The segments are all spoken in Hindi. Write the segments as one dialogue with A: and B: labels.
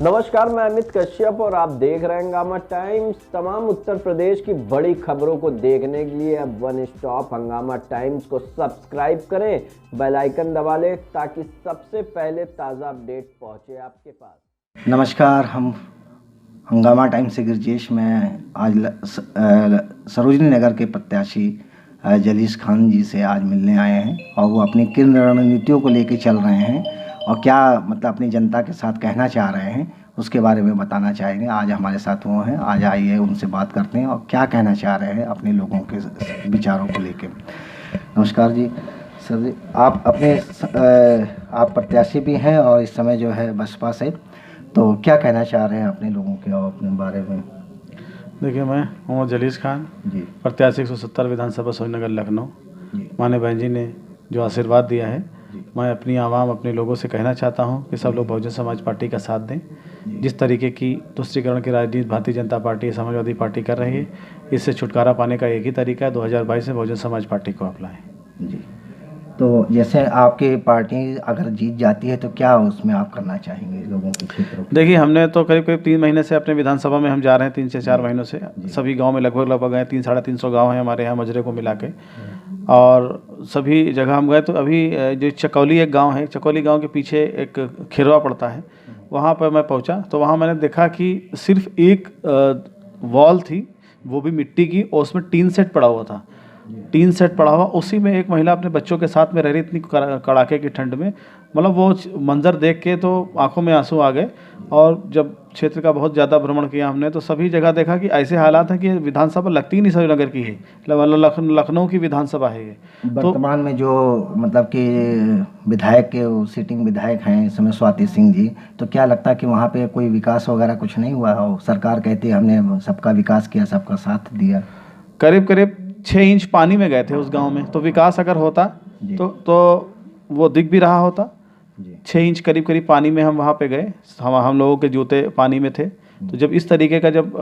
A: नमस्कार, मैं अमित कश्यप और आप देख रहे हैं हंगामा टाइम्स। तमाम उत्तर प्रदेश की बड़ी खबरों को देखने के लिए अब वन स्टॉप हंगामा टाइम्स को सब्सक्राइब करें, बेल आइकन दबा लें ताकि सबसे पहले ताज़ा अपडेट पहुंचे आपके पास।
B: नमस्कार, हम हंगामा टाइम्स से गिरजेश। मैं आज सरोजनी नगर के प्रत्याशी जलीस खान जी से आज मिलने आए हैं और वो अपनी किन रणनीतियों को लेकर चल रहे हैं और क्या मतलब अपनी जनता के साथ कहना चाह रहे हैं उसके बारे में बताना चाहेंगे। आज हमारे साथ वो हैं, आज आइए उनसे बात करते हैं और क्या कहना चाह रहे हैं अपने लोगों के विचारों को लेकर। नमस्कार जी। सर जी, आप आप प्रत्याशी भी हैं और इस समय जो है बसपा से, तो क्या कहना चाह रहे हैं अपने लोगों के और अपने बारे में?
C: देखिए, मैं मोहम्मद जलीस खान
B: जी,
C: प्रत्याशी 170 विधानसभा सरोजनी नगर लखनऊ। माने बहन जी ने जो आशीर्वाद दिया है, मैं अपनी आवाम अपने लोगों से कहना चाहता हूं कि सब लोग बहुजन समाज पार्टी का साथ दें। जिस तरीके की तुष्टीकरण की राजनीति भारतीय जनता पार्टी, समाजवादी पार्टी कर रही है, इससे छुटकारा पाने का एक ही तरीका है, 2022 में बहुजन समाज पार्टी को अपनाएं।
B: जी। तो जैसे आपकी पार्टी अगर जीत जाती है तो क्या उसमें आप करना चाहेंगे लोगों के क्षेत्रों में?
C: देखिए, हमने तो करीब 3 महीने से अपने विधानसभा में हम जा रहे हैं, 3 से 4 महीनों से सभी गांव में लगभग गए। 300-350 गांव हैं हमारे यहाँ मजरे को मिला के, और सभी जगह हम गए। तो अभी जो चकौली एक गांव है, चकौली गांव के पीछे एक खिरवा पड़ता है, वहाँ पर मैं पहुँचा तो वहाँ मैंने देखा कि सिर्फ एक वॉल थी, वो भी मिट्टी की, और उसमें टीन सेट पड़ा हुआ था। टीन सेट पड़ा हुआ, उसी में एक महिला अपने बच्चों के साथ में रह रही, इतनी कड़ाके की ठंड में। मतलब वो मंज़र देख के तो आंखों में आंसू आ गए। और जब क्षेत्र का बहुत ज़्यादा भ्रमण किया हमने, तो सभी जगह देखा कि ऐसे हालात हैं कि विधानसभा लगती ही नहीं सरोजनी नगर की है, मतलब लखनऊ की विधानसभा है ये।
B: वर्तमान में जो मतलब कि विधायक के सिटिंग विधायक हैं इस समय स्वाति सिंह जी, तो क्या लगता है कि वहाँ पे कोई विकास वगैरह कुछ नहीं हुआ हो? सरकार कहती है हमने सबका विकास किया, सबका साथ दिया।
C: करीब 6 इंच पानी में गए थे उस गांव में, तो विकास अगर होता तो वो दिख भी रहा होता। 6 इंच करीब पानी में हम वहाँ पे गए, हम लोगों के जूते पानी में थे। तो जब इस तरीके का जब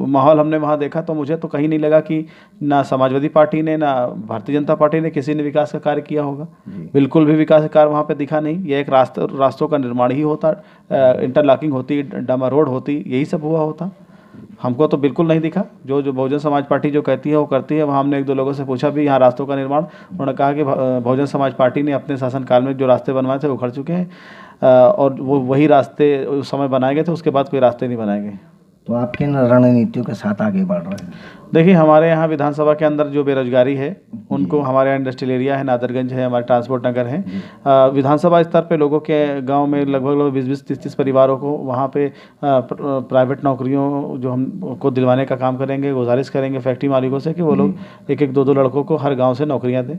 C: माहौल हमने वहाँ देखा, तो मुझे तो कहीं नहीं लगा कि ना समाजवादी पार्टी ने, ना भारतीय जनता पार्टी ने किसी ने विकास का कार्य किया होगा। बिल्कुल भी विकास का कार्य वहाँ पे दिखा नहीं। ये एक रास्तों का निर्माण ही होता, इंटरलॉकिंग होती, डामर रोड होती, यही सब हुआ होता। हमको तो बिल्कुल नहीं दिखा। जो बहुजन समाज पार्टी जो कहती है वो करती है। वहाँ हमने 1-2 लोगों से पूछा भी यहाँ रास्तों का निर्माण, उन्होंने कहा कि बहुजन समाज पार्टी ने अपने शासनकाल में जो रास्ते बनवाए थे वो उखड़ चुके हैं, और वो वही रास्ते उस समय बनाए गए थे, उसके बाद कोई रास्ते नहीं बनाए गए।
B: तो आप किन रणनीतियों के साथ आगे बढ़ रहे हैं?
C: देखिए, हमारे यहाँ विधानसभा के अंदर जो बेरोजगारी है उनको, हमारे यहाँ इंडस्ट्रियल एरिया है, नादरगंज है, हमारे ट्रांसपोर्ट नगर है। विधानसभा स्तर पे लोगों के गांव में लगभग 20-20, 30-30 परिवारों को वहाँ पे प्राइवेट नौकरियों जो हमको दिलवाने का काम करेंगे। गुजारिश करेंगे फैक्ट्री मालिकों से कि वो लोग 1-1, 2-2 लड़कों को हर गाँव से नौकरियाँ दें।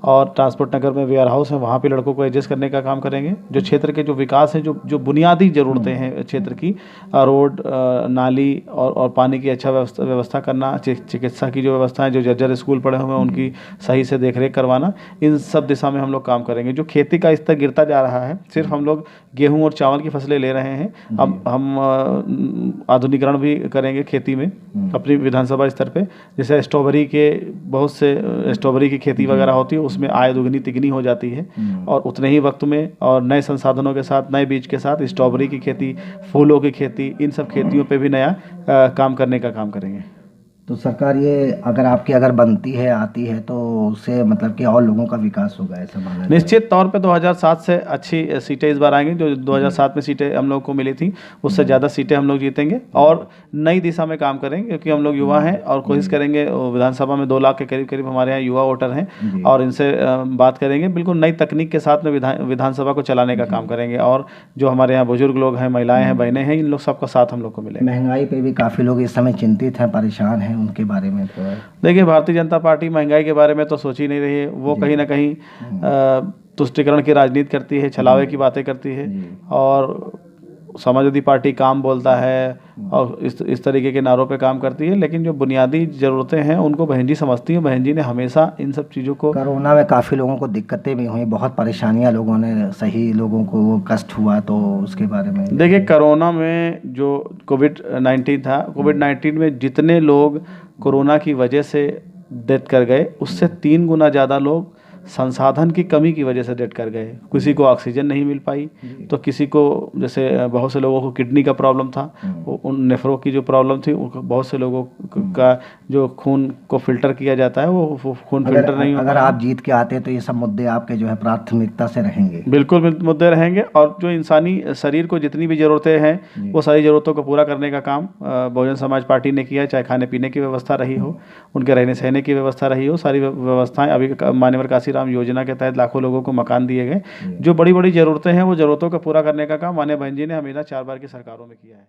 C: और ट्रांसपोर्ट नगर में वेयर हाउस है, वहाँ पे लड़कों को एडजस्ट करने का काम करेंगे। जो क्षेत्र के जो विकास है, जो बुनियादी ज़रूरतें हैं क्षेत्र की, रोड, नाली और पानी की अच्छा व्यवस्था करना, चिकित्सा की जो व्यवस्था है, जो जर्जर स्कूल पड़े हुए हैं उनकी सही से देखरेख करवाना, इन सब दिशा में हम लोग काम करेंगे। जो खेती का स्तर गिरता जा रहा है, सिर्फ हम लोग गेहूँ और चावल की फसलें ले रहे हैं, अब हम आधुनिकीकरण भी करेंगे खेती में अपनी विधानसभा स्तर पे। जैसे स्ट्रॉबेरी के बहुत से स्ट्रॉबेरी की खेती वगैरह होती है, उसमें आय दुगनी तिगनी हो जाती है, और उतने ही वक्त में और नए संसाधनों के साथ, नए बीज के साथ स्ट्रॉबेरी की खेती, फूलों की खेती, इन सब खेतियों पे भी नया काम करने का काम करेंगे।
B: तो सरकार ये अगर बनती है, आती है, तो उससे मतलब कि और लोगों का विकास होगा, ऐसा माना जाए?
C: निश्चित तौर पे 2007 से अच्छी सीटें इस बार आएंगी। जो 2007 में सीटें हम लोग को मिली थी, उससे ज़्यादा सीटें हम लोग जीतेंगे और नई दिशा में काम करेंगे, क्योंकि हम लोग युवा हैं और कोशिश करेंगे। विधानसभा में 2 लाख के करीब हमारे यहाँ युवा वोटर हैं, और इनसे बात करेंगे। बिल्कुल नई तकनीक के साथ में विधानसभा को चलाने का काम करेंगे। और जो हमारे यहाँ बुजुर्ग लोग हैं, महिलाएँ हैं, बहनें हैं, इन लोग सबका साथ हम लोग को मिलेगा।
B: महंगाई पे भी काफ़ी लोग इस समय चिंतित हैं, परेशान हैं, उनके बारे में तो
C: देखिए, भारतीय जनता पार्टी महंगाई के बारे में तो सोच ही नहीं रही है। वो कहीं ना कहीं तुष्टीकरण की राजनीति करती है, छलावे की बातें करती है, और समाजवादी पार्टी काम बोलता है और इस तरीके के नारों पे काम करती है। लेकिन जो बुनियादी ज़रूरतें हैं उनको बहन जी समझती हैं। बहन जी ने हमेशा इन सब चीज़ों को,
B: कोरोना में काफ़ी लोगों को दिक्कतें भी हुई, बहुत परेशानियां लोगों ने, सही लोगों को वो कष्ट हुआ, तो उसके बारे में
C: देखिए, कोरोना में जो कोविड-19 था, कोविड-19 में जितने लोग कोरोना की वजह से डेथ कर गए, उससे 3 गुना ज़्यादा लोग संसाधन की कमी की वजह से डेथ कर गए। किसी को ऑक्सीजन नहीं मिल पाई, तो किसी को, जैसे बहुत से लोगों को किडनी का प्रॉब्लम था, उन नेफ्रो की जो प्रॉब्लम थी, बहुत से लोगों का जो खून को फिल्टर किया जाता है वो खून फिल्टर नहीं
B: अगर आप जीत के आते तो ये सब मुद्दे आपके जो है प्राथमिकता से रहेंगे।
C: बिल्कुल मुद्दे रहेंगे, और जो इंसानी शरीर को जितनी भी ज़रूरतें हैं वो सारी ज़रूरतों को पूरा करने का काम बहुजन समाज पार्टी ने किया है। चाहे खाने पीने की व्यवस्था रही हो, उनके रहने सहने की व्यवस्था रही हो, सारी व्यवस्थाएं अभी मान्यवर काशीराम योजना के तहत लाखों लोगों को मकान दिए गए। जो बड़ी बड़ी ज़रूरतें हैं वो ज़रूरतों को पूरा करने का काम माननीय बहन जी ने हमेशा 4 बार की सरकारों में किया है।